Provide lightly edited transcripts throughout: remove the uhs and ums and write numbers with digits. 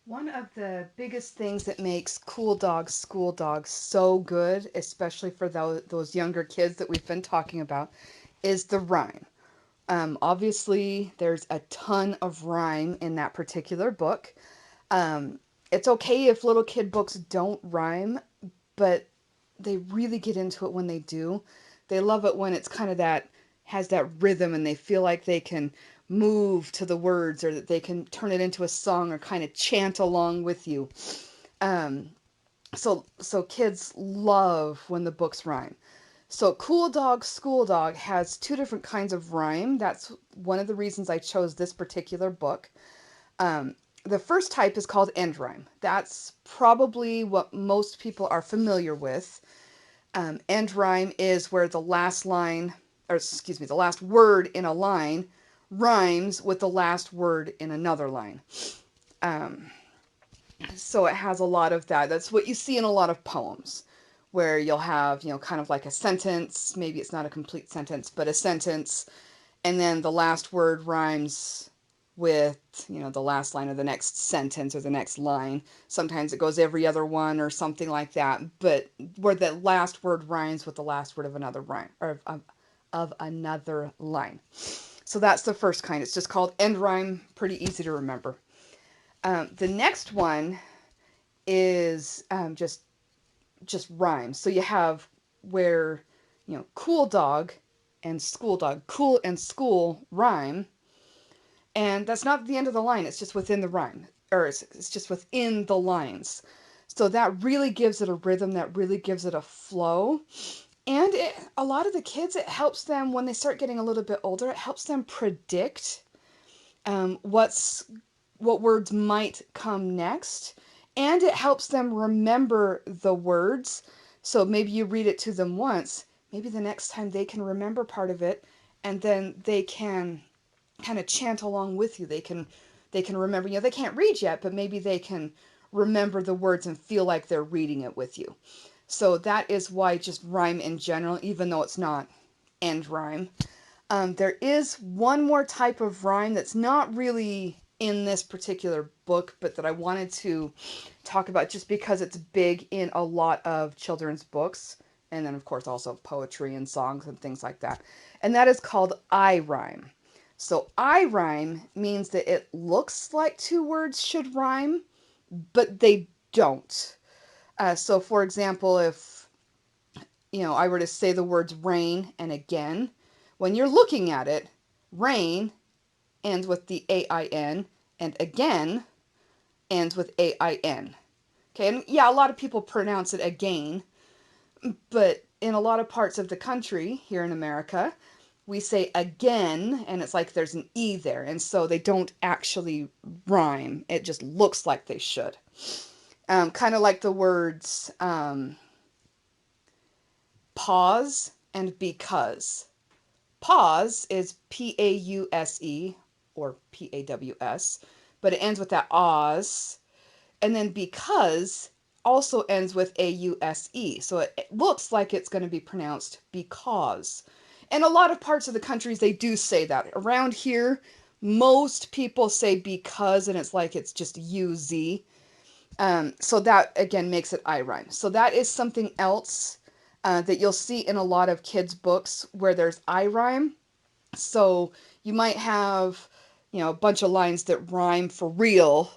One of the biggest things that makes Cool Dog School Dog so good, especially for those younger kids that we've been talking about, is the rhyme. Obviously, there's a ton of rhyme in that particular book. Um, it's okay if little kid books don't rhyme, but they really get into it when they do. They love it when it's kind of that has that rhythm and they feel like they can move to the words or that they can turn it into a song or kind of chant along with you. Um, so kids love when the books rhyme. So Cool Dog School Dog has two different kinds of rhyme. That's one of the reasons I chose this particular book. Um, the first type is called end rhyme. That's probably what most people are familiar with. End rhyme is where the last line, or excuse me, the last word in a line rhymes with the last word in another line. Um, so it has a lot of that. That's what you see in a lot of poems, where you'll have, kind of like a sentence. Maybe it's not a complete sentence, but a sentence, and then the last word rhymes with, the last line of the next sentence or the next line. Sometimes it goes every other one or something like that, but where the last word rhymes with the last word of another rhyme or of another line. So that's the first kind. It's just called end rhyme. Pretty easy to remember. The next one is just rhymes. So you have where cool dog and school dog, cool and school rhyme, and that's not the end of the line. It's just within the rhyme, or it's just within the lines. So that really gives it a rhythm. That really gives it a flow. And a lot of the kids, it helps them when they start getting a little bit older. It helps them predict um, what's what words might come next, and it helps them remember the words. So maybe you read it to them once, maybe the next time they can remember part of it, and then they can kind of chant along with you. They can remember. They can't read yet, but maybe they can remember the words and feel like they're reading it with you. So that is why just rhyme in general, even though it's not end rhyme. There is one more type of rhyme that's not really in this particular book, but that I wanted to talk about just because it's big in a lot of children's books, and then, of course, also poetry and songs and things like that. And that is called I rhyme. So, I rhyme means that it looks like two words should rhyme, but they don't. So, for example, if I were to say the words rain and again, when you're looking at it, rain ends with the AIN, and again ends with AIN. Okay, and yeah, a lot of people pronounce it again, but in a lot of parts of the country here in America, we say again, and it's like there's an E there, and so they don't actually rhyme. It just looks like they should. Kind of like the words pause and because. Pause is Pause or Paws, but it ends with that Oz. And then because also ends with Ause. So it looks like it's going to be pronounced because. And a lot of parts of the countries, they do say that. Around here, most people say because, and it's like it's just UZ. So that, again, makes it I rhyme. So that is something else that you'll see in a lot of kids' books where there's I rhyme. So you might have, a bunch of lines that rhyme for real,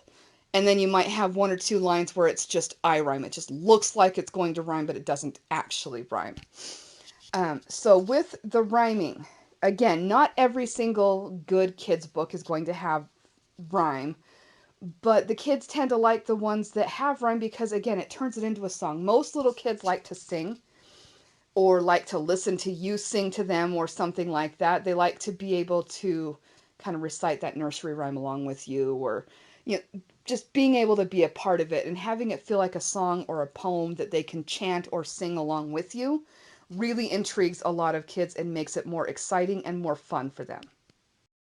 and then you might have one or two lines where it's just I rhyme. It just looks like it's going to rhyme, but it doesn't actually rhyme. So with the rhyming, again, not every single good kids book is going to have rhyme, but the kids tend to like the ones that have rhyme because, again, it turns it into a song. Most little kids like to sing or like to listen to you sing to them or something like that. They like to be able to kind of recite that nursery rhyme along with you, or just being able to be a part of it and having it feel like a song or a poem that they can chant or sing along with you really intrigues a lot of kids and makes it more exciting and more fun for them.